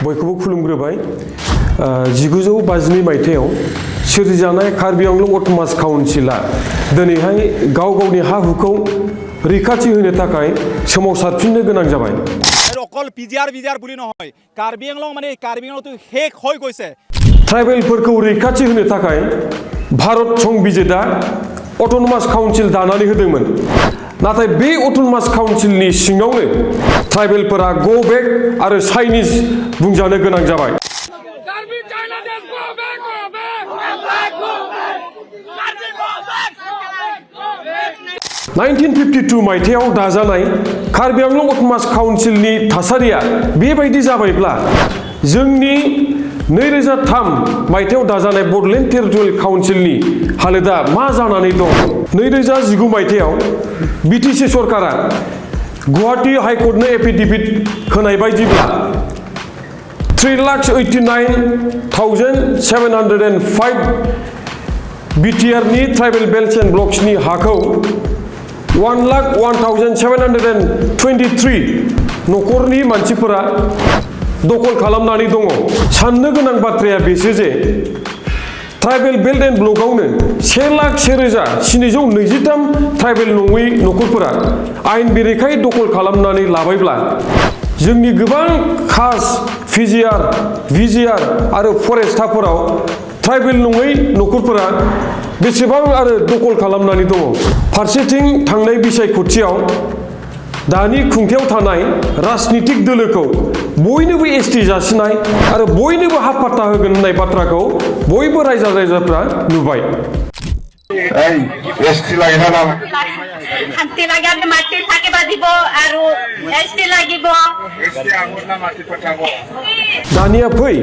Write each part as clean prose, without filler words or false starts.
बयखौबो खुलुमग्रोबाय 1952 मायथाइयाव सोरजिजानाय कार्बि आंलं अट'नमास काउन्सिला दिनैहाय गाव गावनि हा हुखौ रैखाथि होनो थाखाय सोमावसारफिननो गोनां जाबाय। अकल पिजिआर बुली নহয় कार्बि आंलं माने कार्बि आंलंটো हेक হৈ গৈছে। ट्राइबेलफोरखौ रैखाथि होनो थाखाय भारत संबिजिदा अट'नमास काउन्सिल दानानै होदोंमोन। नाथाय बे अट'नमास काउन्सिलनि सिङावनो ट्राइबेलफोरा गो बेक आरो चाइनिज बुंजानो गोनां जाबाय। 1952 मायथाइयाव दाजानाय कार्बि आंलं अट'नमास काउन्सिलनि थासारिया बेबायदि जाबायब्ला जोंनि 2003 मायथाइयाव दाजानाय बड'लेण्ड टेरिटरियेल काउन्सिलनि हालोदा मा जानानै दं? 2019 मायथाइयाव बिटिसि सरकारा गुवाहाटी हाइकर्टनो एफिडेभिट होनाय बायदिब्ला 3,89,705 बिटिआरनि ट्राइबेल बेल्ट्स एन्ड ब्लक्सनि हाखौ 1,01,723 नखरनि मानसिफोरा दखल खालामनानै दङ। साननो गोनां बाथ्राया बेसो जे ट्राइबेल बेल्ट एन्ड ब्लकआवनो 1,07,723 ट्राइबेल नङै नखरफोरा आयेन बेरेखायै दखल खालामनानै लाबायब्ला जोंनि गोबां कास्ट पिजिआर भिजिआर आरो फरेस्टाफोराव ट्राइबेल नङै नखरफोरा बेसेबां आरो दखल खालामनानै दङ। फारसेथिं थांनाय बिसायख'थियाव दानि खुंथायाव थानाय राजनितिक दोलोखौ बयनोबो एसटि जासिनाय आरो बयनोबो हाफ पाट्टा होगोन होननाय बाथ्राखौ बयबो रायजो-राजाफ्रा नुबाय। एसटि লাগে না শান্তি লাগে আমি মাটি থাকিবা দিব আৰু এসটি লাগিব एसटि आगोलना माटी पठाबो दानिया फै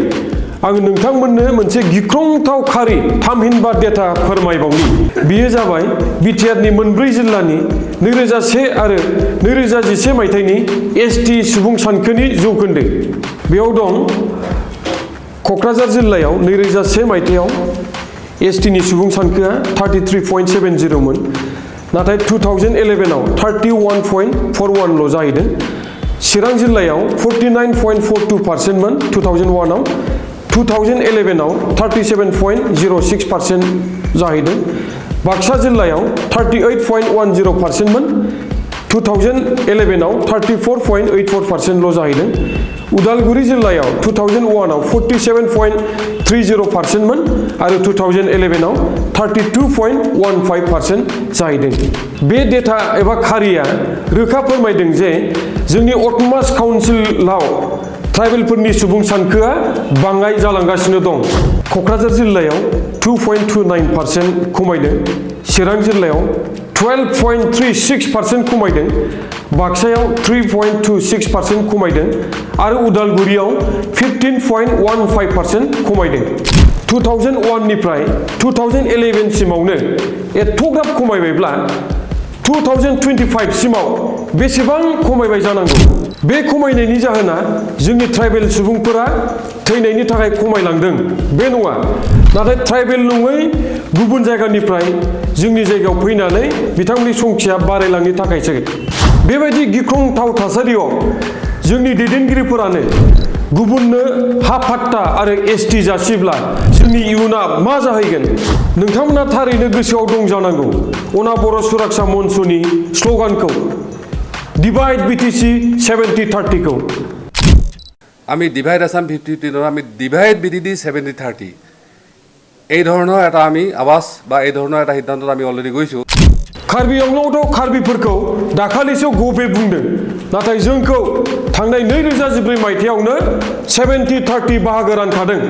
आं नोंथांमोननो मोनसे गिख्रंथाव खारि थामहिनबा डेटा फोरमायबावनि। बेयो जाबाय बिटिआरनि मोनब्रै जिल्लानि 2001 आरो 2011 मायथाइनि एसटि सुबुं सानखोनि जौखोन्दो। बेयाव दं क'क्राझार जिल्लायाव 2001 मायथाइयाव एसटिनि सुबुं सानखोआ 33.70 मोन। नाथाय 2011 आव 31.41 ल' जाहैदों। चिरां जिल्लायाव 49.42% मोन 2001 आव। 2011 आव 37.06% जाहैदों। बाक्सा जिल्लायाव 38.10% मोन 2011 आव 34.84% ल' जाहैदों। उदालगुरि जिल्लायाव 2001 आव 47.30% मोन आरो 2011 आव 32.15% जाहैदों। बे डेटा एबा खारिया रोखा फोरमायदों जे जोंनि अट'नमास काउन्सिलाव ट्राइबेलफोरनि सुबुं सानखोआ बाङाय जालांगासिनो दं। क'क्राझार जिल्लायाव 2.29% खमायदों। चिरां जिल्लायाव 12.36% खमायदों। बाक्सायाव 3.26% खमायदों आरो उदालगुरियाव 15.15% खमायदों। 2001 निफ्राय 2011 सिमावनो एथ'ग्राब खमायबायब्ला 2025 सिमाव बेसेबां खमायबाय जानांगौ? बे खमायनायनि जाहोना जोंनि ट्राइबेल सुबुंफोरा थैनायनि थाखाय खमायलांदों बे नङा, नाथाय ट्राइबेल नङै गुबुन जायगानिफ्राय जोंनि जायगायाव फैनानै बिथांमोननि संख्या बारायलांनो थाखायसो। बेबायदि गिख्रंथाव थासारियाव जोंनि दैदेनगिरिफोरानो गुबुननो हा पाट्टा आरो एसटि जासिब्ला जोंनि इयुना मा जाहैगोन? नोंथांमोना थारैनो गोसोआव दं जानांगौ अना बर' सुरक्षा मन्चनि स्ल'गानखौ डिवाइड बिटिसि 70-30 खौ। আমি ডিভাইড আসাম 50-30 আমি ডিভাইড বিটিডি 70-30 এই ধৰণৰ এটা আমি আৱাজ বা এই ধৰণৰ এটা সিদ্ধান্তত আমি অলৰেডি গৈছোঁ। कार्बि आंलंआवथ' कार्बिफोरखौ दाखालिसो गबे बुंदों, नाथाय जोंखौ थांनाय 2014 मायथाइयावनो 70-30 बाहागो रानखादों।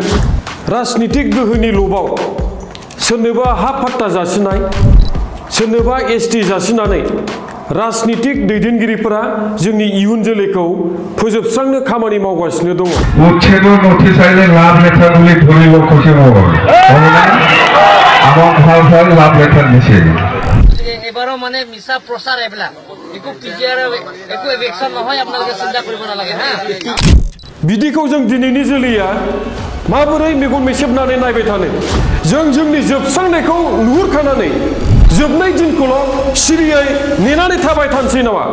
राजनितिक गोहोनि लबाव सोरनोबा हा पाट्टा जासिनाय, सोरनोबा एसटि जासिनानै राजनितिक दैदेनगिरिफोरा जोंनि इयुन जोलैखौ फोजोबस्रांनो खामानि मावगासिनो दङ। उच्छेद नोटिस आइले लाभ लेटारগুলি ধরিব খুশি মন আমন ভাল লাভ লেটার দিছে। এবারও মানে মিছা প্ৰচাৰ এইবিলাক একো পিজিআৰ একো এভেকশন নহয়, আপোনালোকে চিন্তা কৰিব নালাগে। হা बिदिखौ जों दिनैनि जोलैया माबोरै मेगन मेसेबनानै नायबाय थानो? जों जोंनि जोबस्रांनायखौ नुहुरखानानै जोबनाय दिनखौल' सिरियै नेनानै थाबाय थानोसै नामा?